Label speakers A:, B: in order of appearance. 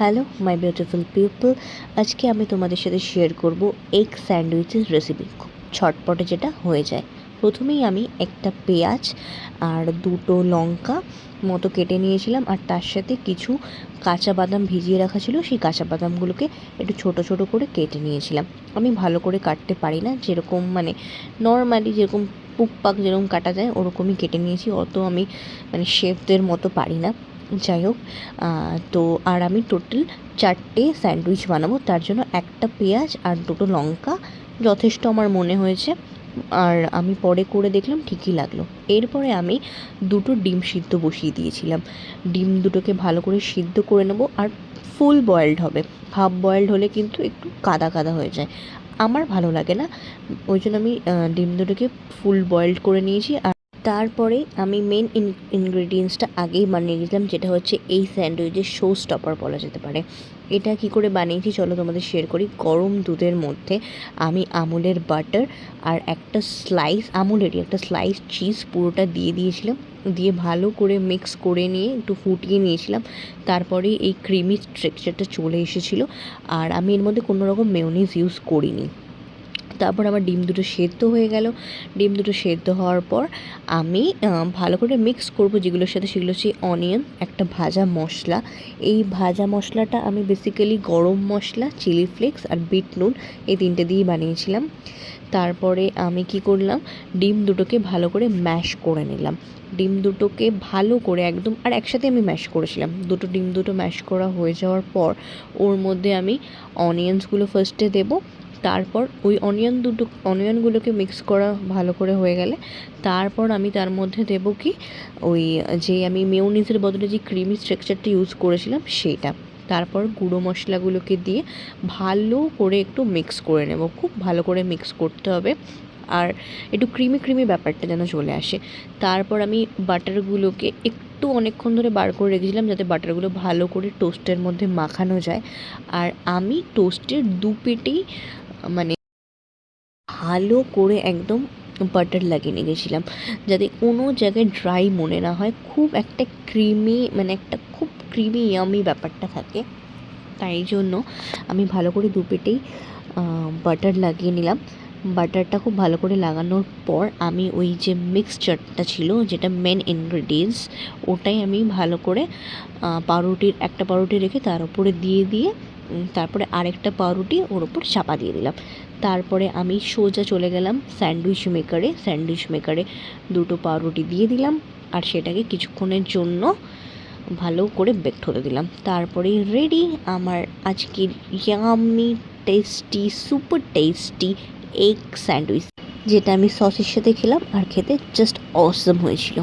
A: Hello my beautiful people, আজকে আমি তোমাদের সাথে শেয়ার করব এগ স্যান্ডউইচের রেসিপি। খুব ছটপটে যেটা হয়ে যায়। প্রথমেই আমি একটা পেঁয়াজ আর দুটো লঙ্কা মতো কেটে নিয়েছিলাম, আর তার সাথে কিছু কাঁচা বাদাম ভিজিয়ে রাখা ছিল। সেই কাঁচা বাদামগুলোকে একটু ছোট ছোট করে কেটে নিয়েছিলাম। আমি ভালো করে কাটতে পারি না, যেরকম নর্মালি যেরকম পুকপাক যেরকম কাটা যায় ওরকমই কেটে নিয়েছি। অত আমি শেফদের মতো পারি না। যাই হোক, তো আর আমি টোটাল 4টে স্যান্ডউইচ বানাবো, তার জন্য একটা পেঁয়াজ আর দুটো লঙ্কা যথেষ্ট আমার মনে হয়েছে। আর আমি পরে করে দেখলাম ঠিকই লাগলো। এরপরে আমি দুটো ডিম সিদ্ধ বসিয়ে দিয়েছিলাম। ডিম দুটোকে ভালো করে সিদ্ধ করে নেবো, আর ফুল বয়েলড হবে। হাফ বয়েলড হলে কিন্তু একটু কাদা কাদা হয়ে যায়, আমার ভালো লাগে না। ওই জন্য আমি ডিম দুটোকে ফুল বয়েলড করে নিয়েছি। আর তারপরে আমি মেন ইনগ্রেডিয়েন্টসটা আগেই বানিয়ে গেছিলাম, যেটা হচ্ছে এই স্যান্ডউইচের শো স্টপার বলা যেতে পারে। এটা কি করে বানিয়েছি চলো তোমাদের শেয়ার করি। গরম দুধের মধ্যে আমি আমুলের বাটার আর আমুলেরই একটা স্লাইস চিজ পুরোটা দিয়ে দিয়েছিলাম। দিয়ে ভালো করে মিক্স করে নিয়ে একটু ফুটিয়ে নিয়েছিলাম। তারপরে এই ক্রিমি টেক্সচারটা চলে এসেছিলো, আর আমি এর মধ্যে কোনো রকম মেয়োনিজ ইউজ করিনি। তারপর আমার ডিম দুটো সেদ্ধ হয়ে গেল। ডিম দুটো সেদ্ধ হওয়ার পর আমি ভালো করে মিক্স করব যেগুলোর সাথে, সেগুলো হচ্ছে অনিয়ন, একটা ভাজা মশলা। এই ভাজা মশলাটা আমি বেসিক্যালি গরম মশলা, চিলি ফ্লেক্স আর বিট নুন এই তিনটে দিয়েই বানিয়েছিলাম। তারপরে আমি কি করলাম, ডিম দুটোকে ভালো করে ম্যাশ করে নিলাম। ডিম দুটোকে ভালো করে একদম, আর একসাথে আমি ম্যাশ করেছিলাম। ডিম দুটো ম্যাশ করা হয়ে যাওয়ার পর ওর মধ্যে আমি অনিয়ন্সগুলো ফার্স্টে দেবো। তারপর ওই অনিয়নগুলোকে মিক্স করা ভালো করে হয়ে গেলে তারপর আমি তার মধ্যে দেবো কি, ওই যে আমি মেয়োনিজের বদলে যে ক্রিমি স্ট্রাকচারটা ইউজ করেছিলাম সেটা। তারপর গুঁড়ো মশলাগুলোকে দিয়ে ভালো করে একটু মিক্স করে নেব। খুব ভালো করে মিক্স করতে হবে, আর একটু ক্রিমি ব্যাপারটা যেন চলে আসে। তারপর আমি বাটারগুলোকে একটু অনেকক্ষণ ধরে বার করে রেখেছিলাম, যাতে বাটারগুলো ভালো করে টোস্টের মধ্যে মাখানো যায়। আর আমি টোস্টের দু পেটেই ভালো করে একদম বাটার লাগিয়ে নিয়ে গেছিলাম, যাতে কোনো জায়গায় ড্রাই মনে না হয়। খুব একটা খুব ক্রিমি ইয়ামি ব্যাপারটা থাকে। তাই জন্য আমি ভালো করে দু পেটেই বাটার লাগিয়ে নিলাম। বাটারটা খুব ভালো করে লাগানোর পর আমি ওই যে মিক্সচারটা ছিল, যেটা মেন ইনগ্রেডিয়েন্টস, ওটাই আমি ভালো করে একটা পাউরুটি রেখে তার উপরে দিয়ে তারপরে আরেকটা পাউরুটি ওর ওপর চাপা দিয়ে দিলাম। তারপরে আমি সোজা চলে গেলাম স্যান্ডউইচ মেকারে দুটো পাউরুটি দিয়ে দিলাম, আর সেটাকে কিছুক্ষণের জন্য ভালো করে বেকড হতে দিলাম। তারপরেই রেডি আমার আজকের yummy super tasty egg sandwich, যেটা আমি সসের সাথে খেলাম, আর খেতে জাস্ট অসম হয়েছিল।